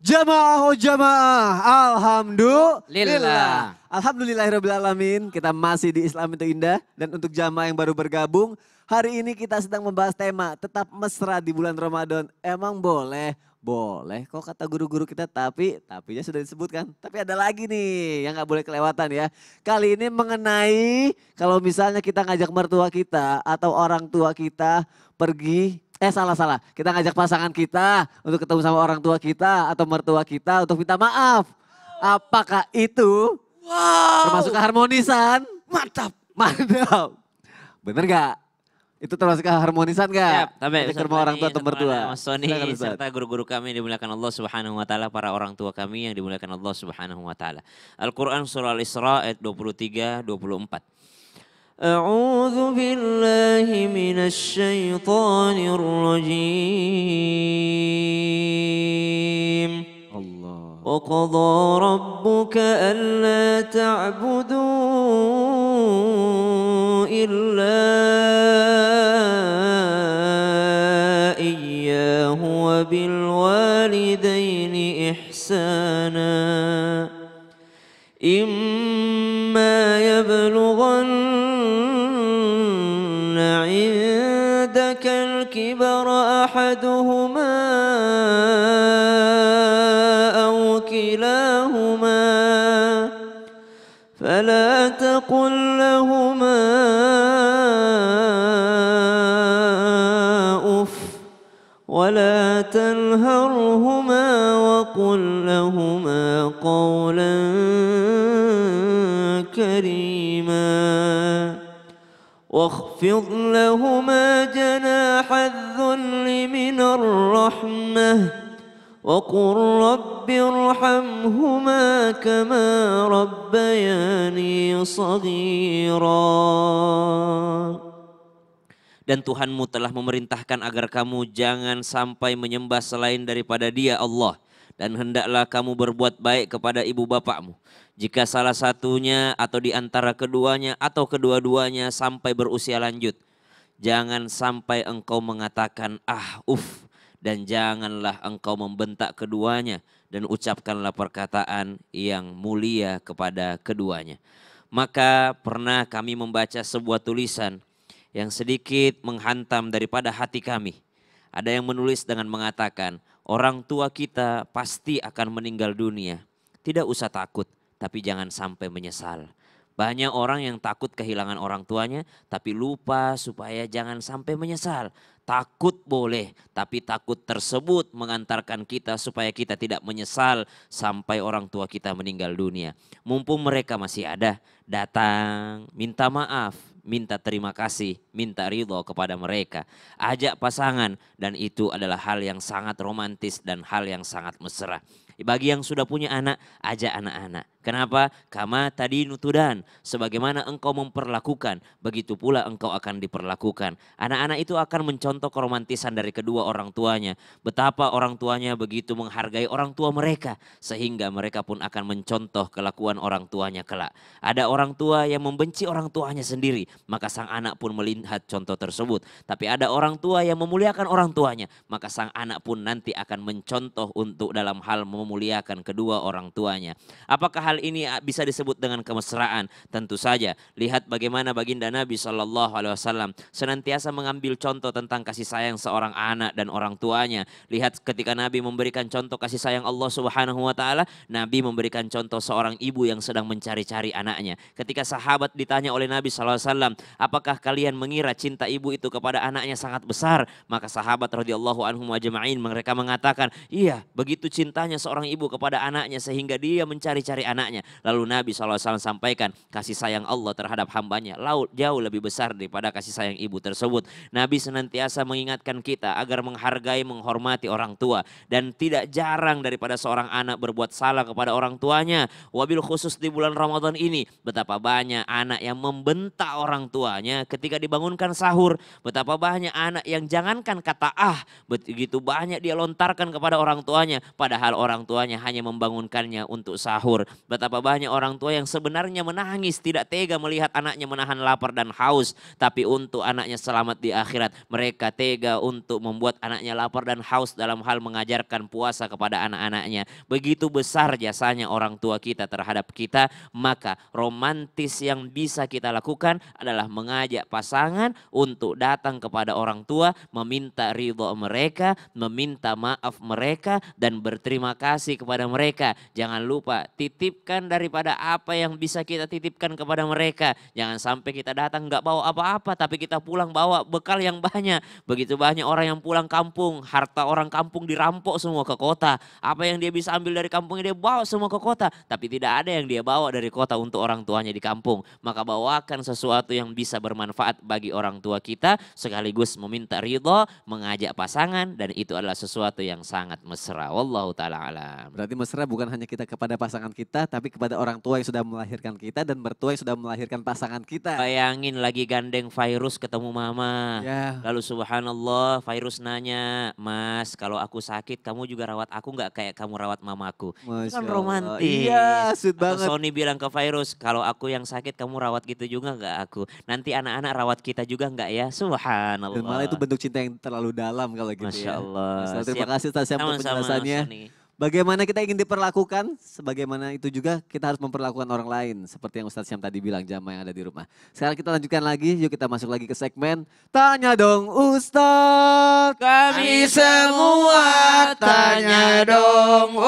Jamaah oh jamaah, alhamdulillah. Lillah. Alhamdulillahirrahmanirrahim, kita masih di Islam itu indah. Dan untuk jamaah yang baru bergabung, hari ini kita sedang membahas tema tetap mesra di bulan Ramadan. Emang boleh? Boleh kok kata guru-guru kita, tapinya sudah disebutkan. Tapi ada lagi nih yang gak boleh kelewatan ya. Kali ini mengenai kalau misalnya kita ngajak mertua kita atau orang tua kita pergi. Salah. Kita ngajak pasangan kita untuk ketemu sama orang tua kita atau mertua kita untuk minta maaf. Apakah itu termasuk keharmonisan? Mantap. Mantap. Bener gak? Itu termasuk keharmonisan gak? Tapi Ke rumah orang tua atau mertua. Mas Sony Silakan, Ustaz. serta guru-guru kami yang dimuliakan Allah Subhanahu wa taala, para orang tua kami yang dimuliakan Allah Subhanahu wa taala. Al-Qur'an surah Al-Isra ayat 23 24. أعوذ بالله من الشيطان الرجيم Allah. وقضى ربك ألا تعبدوا إلا إياه وبالوالدين إحسانا إما يبلغن عندك الكبر أحدهما أو كلاهما فلا تقل لهما أف ولا تنهرهما وقل لهما قولا كريما واخفض لهما جناح الذل من الرحمة وقل رب ارحمهما كما ربياني صغيرا. Dan Tuhanmu telah memerintahkan agar kamu jangan sampai menyembah selain daripada Dia Allah. Dan hendaklah kamu berbuat baik kepada ibu bapakmu. Jika salah satunya atau di antara keduanya atau kedua-duanya sampai berusia lanjut. Jangan sampai engkau mengatakan dan janganlah engkau membentak keduanya. Dan ucapkanlah perkataan yang mulia kepada keduanya. Maka pernah kami membaca sebuah tulisan yang sedikit menghantam daripada hati kami. Ada yang menulis dengan mengatakan, orang tua kita pasti akan meninggal dunia. Tidak usah takut, tapi jangan sampai menyesal. Banyak orang yang takut kehilangan orang tuanya, tapi lupa supaya jangan sampai menyesal. Takut boleh, tapi takut tersebut mengantarkan kita supaya kita tidak menyesal sampai orang tua kita meninggal dunia. Mumpung mereka masih ada, datang, minta maaf, minta terima kasih, minta ridho kepada mereka. Ajak pasangan, dan itu adalah hal yang sangat romantis dan hal yang sangat mesra. Bagi yang sudah punya anak, ajak anak-anak. Kenapa? Kama tadi nutudan, sebagaimana engkau memperlakukan, begitu pula engkau akan diperlakukan. Anak-anak itu akan mencontoh keromantisan dari kedua orang tuanya. Betapa orang tuanya begitu menghargai orang tua mereka, sehingga mereka pun akan mencontoh kelakuan orang tuanya kelak. Ada orang tua yang membenci orang tuanya sendiri, maka sang anak pun melihat contoh tersebut. Tapi ada orang tua yang memuliakan orang tuanya, maka sang anak pun nanti akan mencontoh untuk dalam hal memuliakan kedua orang tuanya. Apakah hal ini bisa disebut dengan kemesraan? Tentu saja. Lihat bagaimana baginda Nabi SAW senantiasa mengambil contoh tentang kasih sayang seorang anak dan orang tuanya. Lihat ketika Nabi memberikan contoh kasih sayang Allah Subhanahu wa taala, Nabi memberikan contoh seorang ibu yang sedang mencari-cari anaknya. Ketika sahabat ditanya oleh Nabi SAW, apakah kalian mengira cinta ibu itu kepada anaknya sangat besar? Maka sahabat radhiyallahu anhum ajma'in mereka mengatakan, iya, begitu cintanya seorang ibu kepada anaknya sehingga dia mencari-cari anaknya. Lalu Nabi SAW sampaikan, kasih sayang Allah terhadap hambanya jauh lebih besar daripada kasih sayang ibu tersebut. Nabi senantiasa mengingatkan kita agar menghargai, menghormati orang tua. Dan tidak jarang daripada seorang anak berbuat salah kepada orang tuanya. Wabil khusus di bulan Ramadan ini, betapa banyak anak yang membentak orang tuanya ketika dibangunkan sahur. Betapa banyak anak yang jangankan kata begitu banyak dia lontarkan kepada orang tuanya. Padahal orang tuanya hanya membangunkannya untuk sahur. Betapa banyak orang tua yang sebenarnya menangis, tidak tega melihat anaknya menahan lapar dan haus. Tapi untuk anaknya selamat di akhirat, mereka tega untuk membuat anaknya lapar dan haus dalam hal mengajarkan puasa kepada anak-anaknya. Begitu besar jasanya orang tua kita terhadap kita, maka romantis yang bisa kita lakukan adalah mengajak pasangan untuk datang kepada orang tua, meminta ridho mereka, meminta maaf mereka, dan berterima kasih kepada mereka. Jangan lupa titipkan daripada apa yang bisa kita titipkan kepada mereka. Jangan sampai kita datang nggak bawa apa-apa, tapi kita pulang bawa bekal yang banyak. Begitu banyak orang yang pulang kampung, harta orang kampung dirampok semua ke kota. Apa yang dia bisa ambil dari kampungnya dia bawa semua ke kota, tapi tidak ada yang dia bawa dari kota untuk orang tuanya di kampung. Maka bawakan sesuatu yang bisa bermanfaat bagi orang tua kita, sekaligus meminta ridho, mengajak pasangan, dan itu adalah sesuatu yang sangat mesra. Wallahu ta'ala alam. Berarti mesra bukan hanya kita kepada pasangan kita, tapi kepada orang tua yang sudah melahirkan kita dan mertua yang sudah melahirkan pasangan kita. Bayangin lagi gandeng virus ketemu mama. Ya. Lalu subhanallah virus nanya, "Mas, kalau aku sakit kamu juga rawat aku nggak kayak kamu rawat mamaku?" Itu Masya kan Allah. romantis. Iya, sweet Atau banget. Sony bilang ke virus, "Kalau aku yang sakit kamu rawat gitu juga nggak aku? Nanti anak-anak rawat kita juga nggak ya?" Subhanallah. Dan malah itu bentuk cinta yang terlalu dalam kalau gitu Masya ya. Allah. Masya Allah. Terima Siap. kasih Ustaz Syam untuk Sama-sama, penjelasannya. Sony. Bagaimana kita ingin diperlakukan, sebagaimana itu juga kita harus memperlakukan orang lain. Seperti yang Ustaz Syam tadi bilang, jamaah yang ada di rumah. Sekarang kita lanjutkan lagi, yuk kita masuk lagi ke segmen Tanya Dong Ustaz. Kami semua tanya dong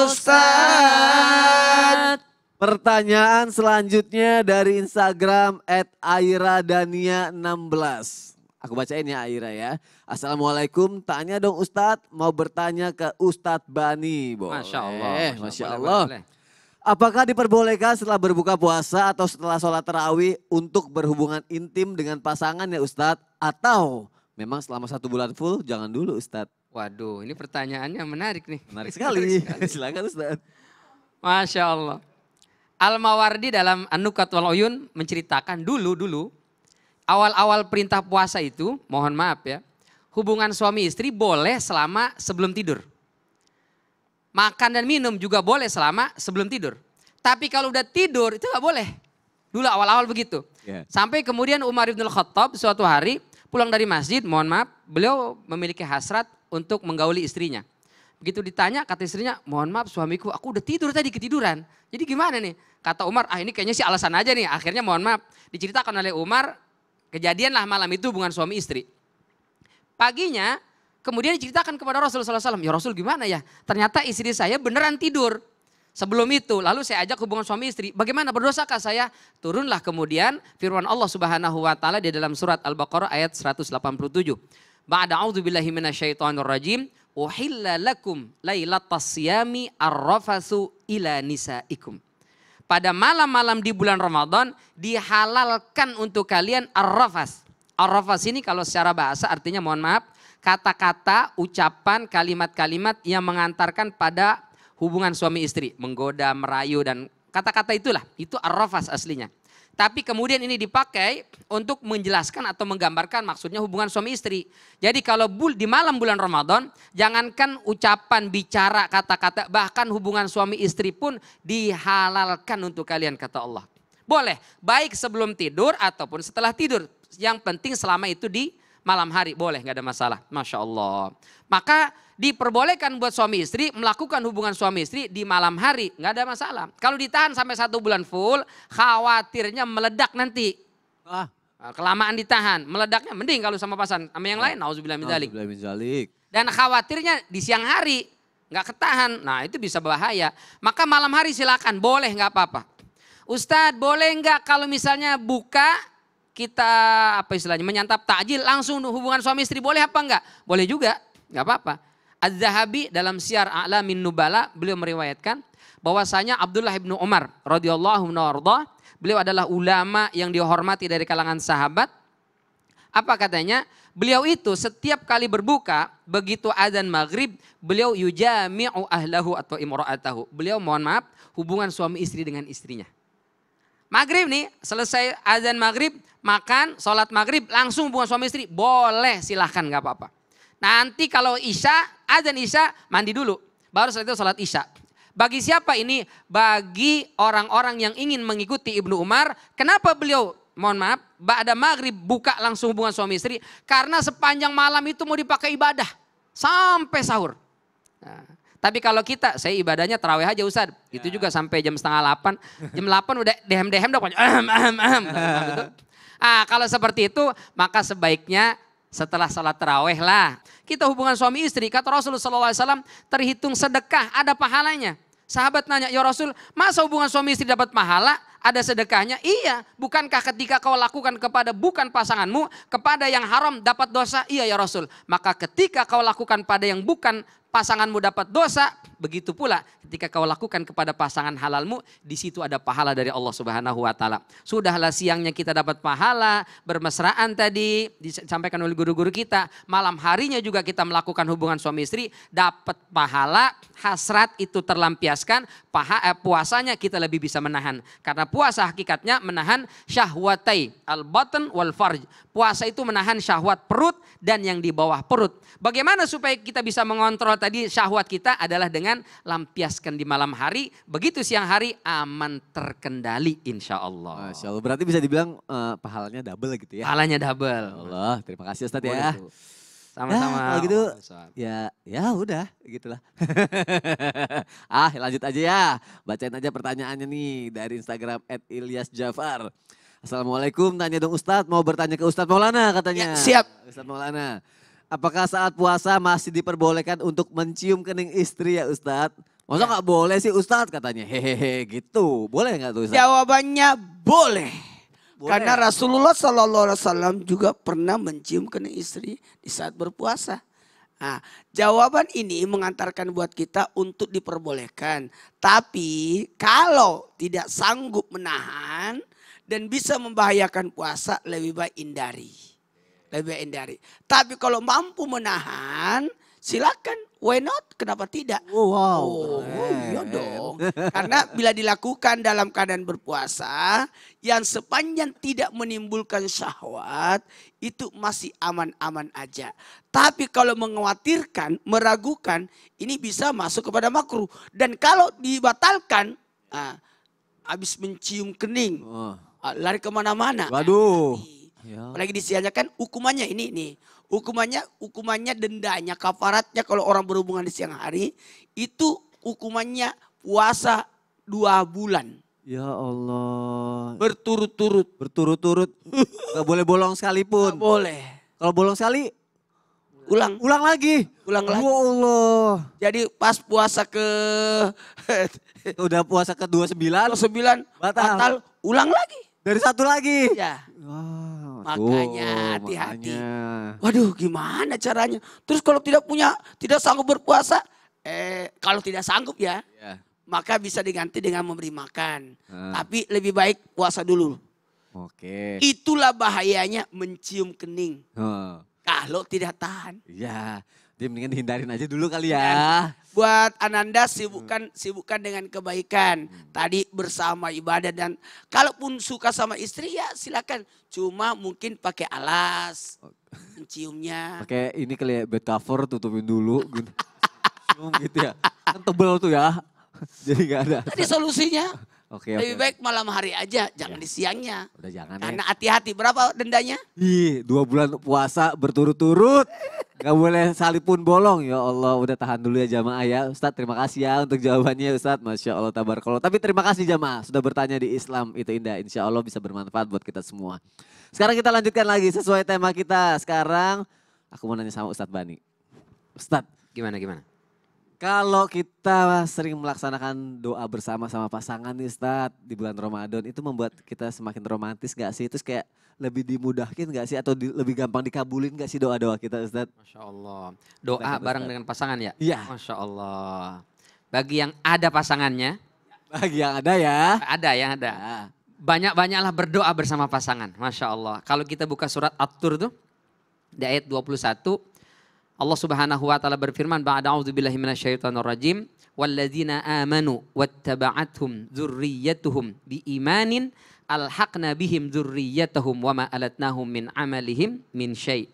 Ustaz. Pertanyaan selanjutnya dari Instagram @airadania16. Aku bacain ya Aira ya. Assalamualaikum, tanya dong Ustadz, mau bertanya ke Ustadz Bani. Boleh. Masya Allah. Masya Boleh, Allah. boleh. Apakah diperbolehkan setelah berbuka puasa atau setelah sholat tarawih untuk berhubungan intim dengan pasangan ya Ustadz? Atau memang selama 1 bulan full jangan dulu Ustadz? Waduh, ini pertanyaannya menarik nih. Menarik sekali. Silakan Ustadz. Masya Allah. Al-Mawardi dalam An-Nukat wal Uyun menceritakan dulu awal-awal perintah puasa itu, mohon maaf ya, hubungan suami istri boleh selama sebelum tidur. Makan dan minum juga boleh selama sebelum tidur. Tapi kalau udah tidur itu gak boleh. Dulu awal-awal begitu. Ya. Sampai kemudian Umar ibn Khattab suatu hari pulang dari masjid, mohon maaf, beliau memiliki hasrat untuk menggauli istrinya. Begitu ditanya kata istrinya, mohon maaf suamiku aku udah tidur tadi ketiduran. Jadi gimana nih? Kata Umar, ini kayaknya sih alasan aja nih. Akhirnya mohon maaf diceritakan oleh Umar, kejadianlah malam itu hubungan suami istri. Paginya kemudian diceritakan kepada Rasulullah SAW. Ya Rasul gimana ya? Ternyata istri saya beneran tidur. Sebelum itu lalu saya ajak hubungan suami istri. Bagaimana berdosakah saya? Turunlah kemudian firman Allah Subhanahu wa taala di dalam surat Al-Baqarah ayat 187. Ba'da a'udzubillahi minasyaitonirrajim. Uhilla lakum lailatas siyami arrafasu ila nisaikum. Pada malam-malam di bulan Ramadan dihalalkan untuk kalian ar-rafas. Ar-rafas ini kalau secara bahasa artinya mohon maaf, kata-kata, ucapan, kalimat-kalimat yang mengantarkan pada hubungan suami istri. Menggoda, merayu dan kata-kata itulah, itu ar-rafas aslinya. Tapi kemudian ini dipakai untuk menjelaskan atau menggambarkan maksudnya hubungan suami istri. Jadi kalau di malam bulan Ramadan, jangankan ucapan, bicara, kata-kata, bahkan hubungan suami istri pun dihalalkan untuk kalian kata Allah. Boleh, baik sebelum tidur ataupun setelah tidur. Yang penting selama itu di malam hari, boleh nggak ada masalah. Masya Allah. Maka diperbolehkan buat suami istri melakukan hubungan suami istri di malam hari, nggak ada masalah. Kalau ditahan sampai 1 bulan full, khawatirnya meledak nanti. Ah, Kelamaan ditahan, meledaknya mending kalau sama pasangan. Sama yang lain, nauzubillah min dzalik. Alhamdulillah min dzalik. Dan khawatirnya di siang hari nggak ketahan, nah itu bisa bahaya. Maka malam hari silakan, boleh nggak apa-apa. Ustadz boleh nggak kalau misalnya buka kita apa istilahnya menyantap takjil langsung hubungan suami istri boleh apa enggak? Boleh juga, nggak apa-apa. Az-Zahabi dalam Syiar A'lamin Nubala beliau meriwayatkan bahwasanya Abdullah bin Umar radhiyallahu anhu beliau adalah ulama yang dihormati dari kalangan sahabat. Apa katanya? Beliau itu setiap kali berbuka begitu azan maghrib beliau yujami'u ahlahu atau imra'atahu. Beliau mohon maaf hubungan suami istri dengan istrinya. Maghrib nih selesai azan maghrib makan sholat maghrib langsung hubungan suami istri boleh silahkan nggak apa-apa. Nanti kalau isya, azan isya, mandi dulu. baru setelah itu salat isya. Bagi siapa ini? Bagi orang-orang yang ingin mengikuti Ibnu Umar. Kenapa beliau, mohon maaf, ba'da maghrib buka langsung hubungan suami istri? Karena sepanjang malam itu mau dipakai ibadah. Sampai sahur. Nah, tapi kalau kita, saya ibadahnya tarawih aja Ustaz. Itu juga sampai jam setengah 8. Jam 8 udah dehem-dehem udah pokoknya. Kalau seperti itu, maka sebaiknya setelah salat tarawih lah. Kita hubungan suami istri, kata Rasulullah SAW, terhitung sedekah, ada pahalanya. Sahabat nanya, ya Rasul, masa hubungan suami istri dapat pahala, ada sedekahnya? Iya, bukankah ketika kau lakukan kepada bukan pasanganmu, kepada yang haram dapat dosa? Iya ya Rasul, maka ketika kau lakukan pada yang bukan pasanganmu dapat dosa, begitu pula ketika kau lakukan kepada pasangan halalmu, di situ ada pahala dari Allah Subhanahu wa taala. Sudahlah siangnya kita dapat pahala, bermesraan tadi disampaikan oleh guru-guru kita, malam harinya juga kita melakukan hubungan suami istri, dapat pahala, hasrat itu terlampiaskan, puasanya kita lebih bisa menahan. Karena puasa hakikatnya menahan syahwatai al-batn wal farj. Puasa itu menahan syahwat perut dan yang di bawah perut. Bagaimana supaya kita bisa mengontrol tadi syahwat kita adalah dengan lampiaskan di malam hari. Begitu siang hari aman terkendali insya Allah. Masya Allah, berarti bisa dibilang pahalanya double gitu ya. Pahalanya double. Allah, terima kasih Ustadz Boleh ya. tuh. Sama-sama. Kalau gitu ya udah gitulah. Lanjut aja ya. Bacain aja pertanyaannya nih dari Instagram @ilyasjafar. Assalamualaikum, tanya dong Ustadz, mau bertanya ke Ustadz Maulana katanya. Ya, siap. Ustadz Maulana. Apakah saat puasa masih diperbolehkan untuk mencium kening istri ya Ustadz? Masa nggak boleh sih Ustadz katanya, hehehe gitu. Boleh nggak tuh Ustadz? Jawabannya boleh. Boleh. Karena Rasulullah SAW juga pernah mencium kening istri di saat berpuasa. Nah, jawaban ini mengantarkan buat kita untuk diperbolehkan. Tapi kalau tidak sanggup menahan dan bisa membahayakan puasa, lebih baik hindari. Lebih baik hindari. Tapi kalau mampu menahan, silakan. Why not? Kenapa tidak? Wow. Iya dong. Karena bila dilakukan dalam keadaan berpuasa, yang sepanjang tidak menimbulkan syahwat, itu masih aman-aman aja. Tapi kalau mengkhawatirkan, meragukan, ini bisa masuk kepada makruh. Dan kalau dibatalkan, habis mencium kening, lari kemana-mana. Waduh. Ya. Apalagi disianyakan hukumannya ini nih. Hukumannya dendanya, kafaratnya kalau orang berhubungan di siang hari. Itu hukumannya puasa 2 bulan. Ya Allah. Berturut-turut. Berturut-turut. Gak boleh bolong sekalipun. Gak boleh. Kalau bolong sekali, Ulang lagi. Ulang lagi. Ya Allah. Jadi pas puasa ke Udah puasa ke 29. 9 batal, ulang lagi. Dari 1 lagi. Ya. Wow, Makanya hati-hati. makanya. Waduh, gimana caranya? Terus kalau tidak sanggup berpuasa, kalau tidak sanggup ya, maka bisa diganti dengan memberi makan. Tapi lebih baik puasa dulu. Oke. Itulah bahayanya mencium kening. Oh, Kalau tidak tahan. iya. Dia mendingan dihindarin aja dulu kali ya. Buat Ananda sibukkan dengan kebaikan. Tadi bersama ibadah dan kalaupun suka sama istri ya silakan. Cuma mungkin pakai alas menciumnya. Pakai ini kali ya, bed cover tutupin dulu. Gitu. Cium gitu ya. Kan tebel tuh ya. Jadi gak ada. Tadi solusinya. Oke. Lebih baik malam hari aja, jangan di siangnya. Udah jangan Karena ya. hati-hati, berapa dendanya? 2 bulan puasa berturut-turut. Gak boleh salipun bolong. Ya Allah, udah tahan dulu ya jamaah ya. Ustadz terima kasih ya untuk jawabannya Ustadz. Masya Allah tabarakallah. Tapi terima kasih jamaah sudah bertanya di Islam itu indah. Insya Allah bisa bermanfaat buat kita semua. Sekarang kita lanjutkan lagi sesuai tema kita. Sekarang aku mau nanya sama Ustadz Bani. Ustadz. Gimana? Kalau kita sering melaksanakan doa bersama sama pasangan nih Ustadz di bulan Ramadan itu membuat kita semakin romantis gak sih? Terus kayak lebih dimudahkan gak sih atau lebih gampang dikabulin gak sih doa-doa kita Ustadz? Masya Allah. Doa Silakan, bareng Ustaz. dengan pasangan ya? Iya. Masya Allah. Bagi yang ada pasangannya, Bagi yang ada ya. ada yang ada. Ya. Banyak-banyaklah berdoa bersama pasangan. Masya Allah. Kalau kita buka surat At-Tur tuh, di ayat 21, Allah Subhanahu wa taala berfirman, "Ba'da a'udzubillahi minasyaitonir rajim, walladzina amanu wattaba'athum dzurriyyatuhum biimanin alhaqna bihim dzurriyyatahum wama alatnahum min amalihim min syai'.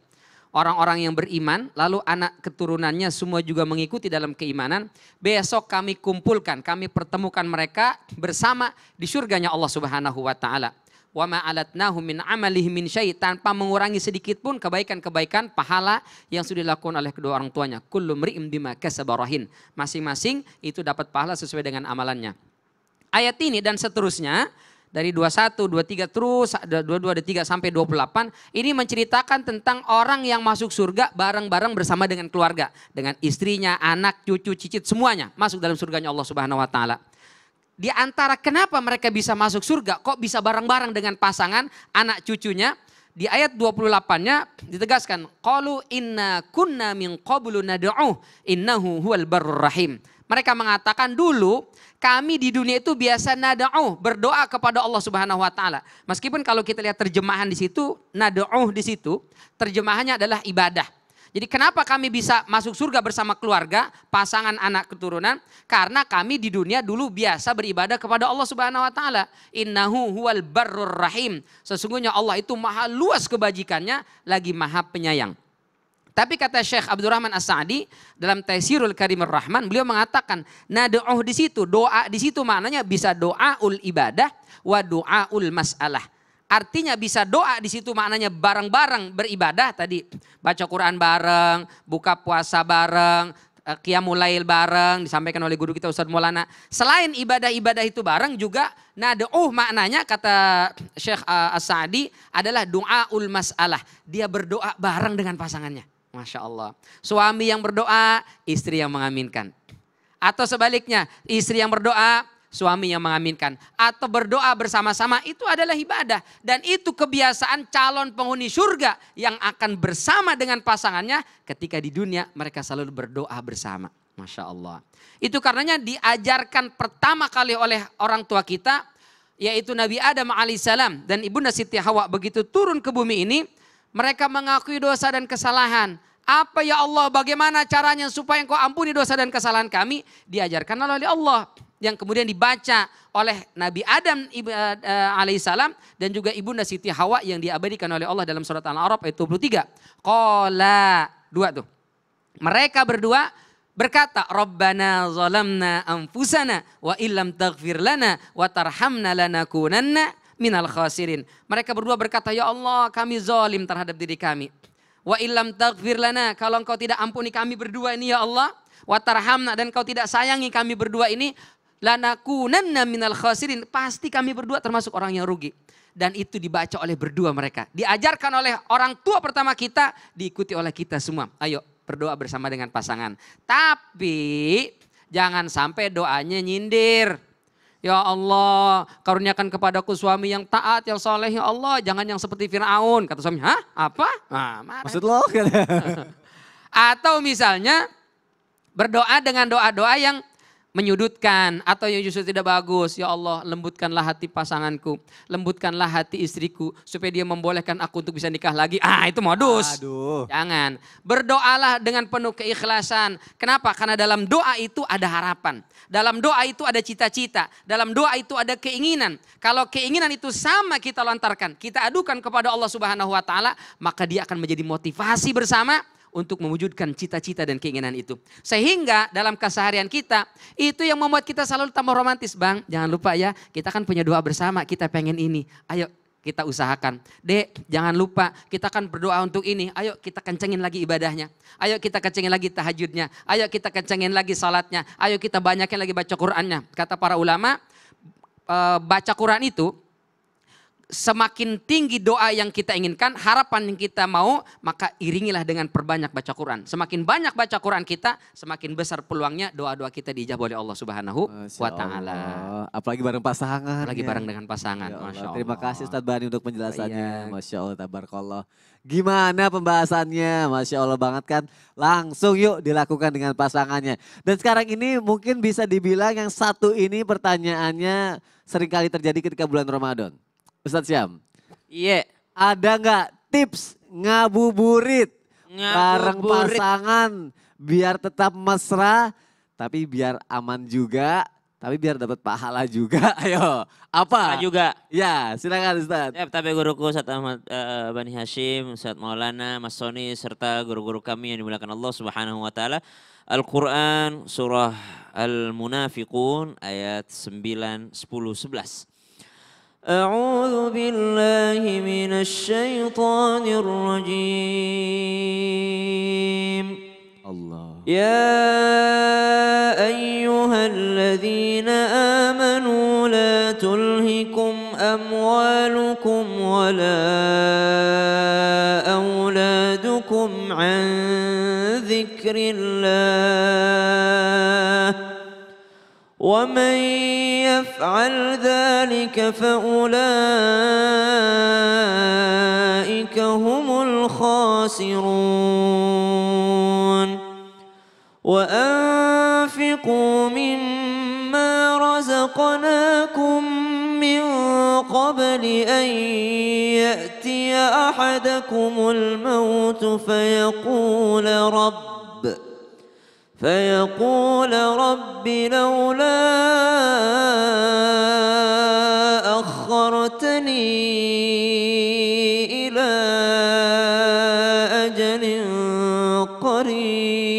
orang-orang yang beriman, lalu anak keturunannya semua juga mengikuti dalam keimanan, besok kami kumpulkan, kami pertemukan mereka bersama di surganya Allah Subhanahu wa taala. Wa ma alatnahu min amalihi min syai', tanpa mengurangi sedikit pun kebaikan-kebaikan pahala yang sudah dilakukan oleh kedua orang tuanya. Kullu mri'in bima kasaba rahin. Masing-masing itu dapat pahala sesuai dengan amalannya. Ayat ini dan seterusnya dari 21, 23 terus 22, 23 sampai 28 ini menceritakan tentang orang yang masuk surga bareng-bareng bersama dengan keluarga, dengan istrinya, anak, cucu, cicit semuanya masuk dalam surganya Allah Subhanahu wa taala. Di antara kenapa mereka bisa masuk surga, kok bisa bareng-bareng dengan pasangan, anak cucunya? Di ayat 28-nya ditegaskan, qalu inna kunna min qablu nad'uh innahu huwal barrur rahim. Mereka mengatakan dulu kami di dunia itu biasa nad'uh, berdoa kepada Allah Subhanahu wa taala. Meskipun kalau kita lihat terjemahan di situ, nad'uh di situ terjemahannya adalah ibadah. Jadi kenapa kami bisa masuk surga bersama keluarga, pasangan, anak, keturunan? Karena kami di dunia dulu biasa beribadah kepada Allah Subhanahu wa taala. Innahu huwal barrur rahim. Sesungguhnya Allah itu maha luas kebajikannya, lagi maha penyayang. Tapi kata Syekh Abdurrahman As-Sa'di dalam Taisirul Karimur Rahman, beliau mengatakan nad'uh di situ, doa di situ maknanya bisa doaul ibadah wa doaul mas'alah. Artinya bisa doa di situ maknanya bareng-bareng beribadah tadi, baca Quran bareng, buka puasa bareng, qiyamul lail bareng, disampaikan oleh guru kita Ustaz Maulana. Selain ibadah-ibadah itu bareng juga nad'uh maknanya kata Syekh As-Sa'di adalah doaul mas'alah. Dia berdoa bareng dengan pasangannya. Masya Allah. Suami yang berdoa, istri yang mengaminkan. Atau sebaliknya, istri yang berdoa, suami yang mengaminkan. Atau berdoa bersama-sama, itu adalah ibadah. Dan itu kebiasaan calon penghuni surga yang akan bersama dengan pasangannya ketika di dunia mereka selalu berdoa bersama. Masya Allah. Itu karenanya diajarkan pertama kali oleh orang tua kita, yaitu Nabi Adam alaihissalam dan Ibunda Siti Hawa begitu turun ke bumi ini, mereka mengakui dosa dan kesalahan. Apa ya Allah, bagaimana caranya supaya engkau ampuni dosa dan kesalahan kami? Diajarkan oleh Allah. Yang kemudian dibaca oleh Nabi Adam alaihissalam dan juga Ibunda Siti Hawa yang diabadikan oleh Allah dalam surat Al-A'raf ayat 23. Qala, dua tuh. Mereka berdua berkata, Rabbana zalamna anfusana wa illam taghfir lana wa tarhamna lanakunanna minal khasirin. Mereka berdua berkata, ya Allah kami zalim terhadap diri kami. Wa illam taghfir lana, kalau engkau tidak ampuni kami berdua ini ya Allah. Wa tarhamna, dan kau tidak sayangi kami berdua ini. Lanakunanna minal khasirin, pasti kami berdua termasuk orang yang rugi. Dan itu dibaca oleh berdua mereka. Diajarkan oleh orang tua pertama kita, diikuti oleh kita semua. Ayo berdoa bersama dengan pasangan. Tapi jangan sampai doanya nyindir. Ya Allah, karuniakan kepadaku suami yang taat, yang soleh ya Allah. Jangan yang seperti Fir'aun. Kata suami, hah? Apa? Nah, Maksud lo? Atau misalnya berdoa dengan doa-doa yang menyudutkan atau yang justru tidak bagus. Ya Allah, lembutkanlah hati pasanganku, lembutkanlah hati istriku supaya dia membolehkan aku untuk bisa nikah lagi. Ah, itu modus. Aduh. Jangan. Berdoalah dengan penuh keikhlasan. Kenapa? Karena dalam doa itu ada harapan. Dalam doa itu ada cita-cita. Dalam doa itu ada keinginan. Kalau keinginan itu sama kita lontarkan, kita adukan kepada Allah Subhanahu wa taala, maka dia akan menjadi motivasi bersama untuk mewujudkan cita-cita dan keinginan itu. Sehingga dalam keseharian kita, itu yang membuat kita selalu tambah romantis. Bang, jangan lupa ya, kita kan punya doa bersama, kita pengen ini. Ayo kita usahakan. Dek, jangan lupa, kita kan berdoa untuk ini. Ayo kita kencengin lagi ibadahnya. Ayo kita kencengin lagi tahajudnya. Ayo kita kencengin lagi salatnya. Ayo kita banyakin lagi baca Qur'annya. Kata para ulama, baca Qur'an itu, semakin tinggi doa yang kita inginkan, harapan yang kita mau, maka iringilah dengan perbanyak baca Quran. Semakin banyak baca Quran kita, semakin besar peluangnya doa-doa kita diijabah oleh Allah Subhanahu wa taala. Apalagi bareng pasangan. Apalagi bareng dengan pasangan. Ya Allah. Masya Allah. Terima kasih Ustadz Bani untuk penjelasannya. Iya. Masya Allah, tabarakallah. Gimana pembahasannya? Masya Allah banget kan. Langsung yuk dilakukan dengan pasangannya. Dan sekarang ini mungkin bisa dibilang yang satu ini pertanyaannya seringkali terjadi ketika bulan Ramadan. Ustadz Syam, Iya. ada nggak tips ngabuburit bareng Ngabuburit. pasangan biar tetap mesra tapi biar aman juga Tapi biar dapat pahala juga. Ayo, apa? Juga. Ya, silakan Ustaz. Ya, tapi guruku Ustaz Ahmad Bani Hashim, Ustaz Maulana, Mas Soni, serta guru-guru kami yang dimuliakan Allah Subhanahu wa taala. Al-Quran surah Al-Munafiqun ayat 9, 10, 11. A'udzu billahi minasy syaithanir rajim. Allah. يا أيها الذين آمنوا لا تلهكم أموالكم ولا أولادكم عن ذكر الله ومن يفعل ذلك فأولئك هم الخاسرون وأنفقوا مما رزقناكم من قبل أن يأتي أحدكم الموت فيقول رب لولا أخرتني إلى أجل قريب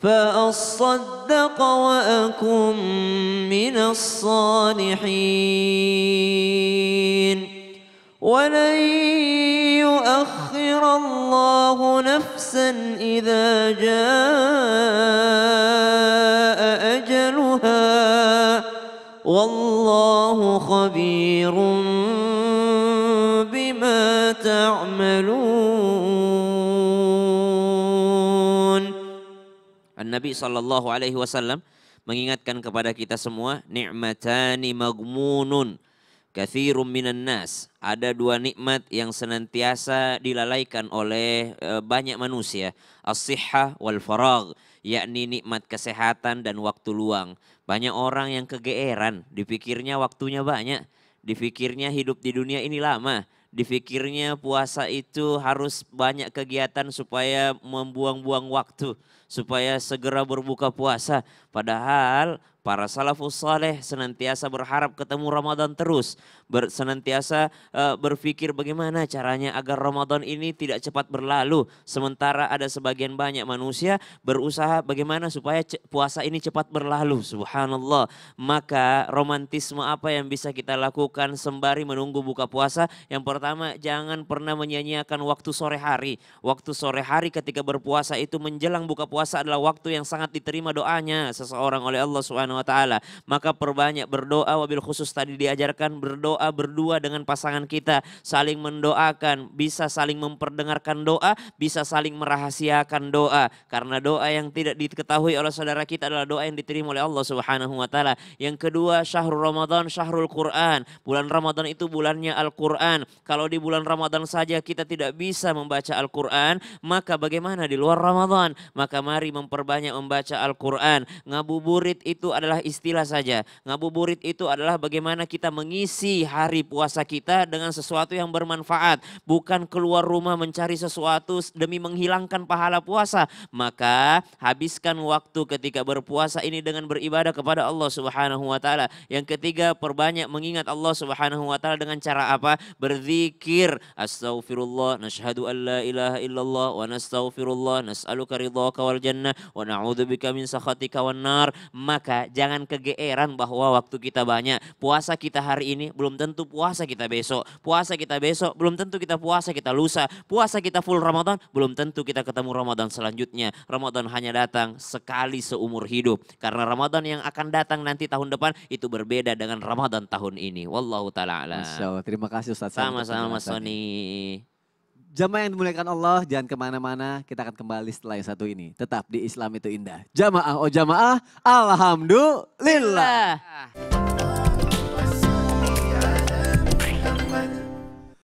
فأصدق وأكن من الصالحين ولن يؤخر الله نفسا إذا جاء أجلها والله خبير بما تعملون. Nabi sallallahu alaihi wasallam mengingatkan kepada kita semua, ni'matani magmunun katsirum minan nas. Ada dua nikmat yang senantiasa dilalaikan oleh banyak manusia, as-sihhah wal faragh, yakni nikmat kesehatan dan waktu luang. Banyak orang yang kegeeran, dipikirnya waktunya banyak, dipikirnya hidup di dunia ini lama, dipikirnya puasa itu harus banyak kegiatan supaya membuang-buang waktu, supaya segera berbuka puasa. Padahal para salafus saleh senantiasa berharap ketemu Ramadan terus. Senantiasa berpikir bagaimana caranya agar Ramadan ini tidak cepat berlalu. Sementara ada sebagian banyak manusia berusaha bagaimana supaya puasa ini cepat berlalu. Subhanallah. Maka romantisme apa yang bisa kita lakukan sembari menunggu buka puasa? Yang pertama, jangan pernah menyia-nyiakan waktu sore hari. Waktu sore hari ketika berpuasa itu menjelang buka puasa adalah waktu yang sangat diterima doanya seseorang oleh Allah Subhanahu wa taala. Maka perbanyak berdoa, wabil khusus tadi diajarkan berdoa berdua dengan pasangan kita, saling mendoakan, bisa saling memperdengarkan doa, bisa saling merahasiakan doa. Karena doa yang tidak diketahui oleh saudara kita adalah doa yang diterima oleh Allah Subhanahu wa taala. Yang kedua, syahrul Ramadan, syahrul Quran. Bulan Ramadan itu bulannya Al-Quran. Kalau di bulan Ramadan saja kita tidak bisa membaca Al-Quran, maka bagaimana di luar Ramadan? Maka mari memperbanyak membaca Al-Quran. Ngabuburit itu adalah istilah saja. Ngabuburit itu adalah bagaimana kita mengisi hari puasa kita dengan sesuatu yang bermanfaat. Bukan keluar rumah mencari sesuatu demi menghilangkan pahala puasa. Maka habiskan waktu ketika berpuasa ini dengan beribadah kepada Allah Subhanahu wa taala. Yang ketiga, perbanyak mengingat Allah Subhanahu wa taala dengan cara apa? Berzikir. Astaghfirullah, nashhadu an la ilaha illallah wa nastaghfirullah, nas'aluka ridhaka wal jannah wa na'udzubika min sakhatika wan nar. Maka jangan kegeeran bahwa waktu kita banyak. Puasa kita hari ini belum tentu puasa kita besok. Puasa kita besok belum tentu kita puasa kita lusa. Puasa kita full Ramadan belum tentu kita ketemu Ramadan selanjutnya. Ramadan hanya datang sekali seumur hidup. Karena Ramadan yang akan datang nanti tahun depan itu berbeda dengan Ramadan tahun ini. Wallahu ta'ala a'lam. Masya Allah, terima kasih Ustaz. Sama-sama Mas Soni. Jamaah yang dimuliakan Allah, jangan kemana-mana, kita akan kembali setelah yang satu ini. Tetap di Islam itu indah. Jamaah, oh jamaah, alhamdulillah.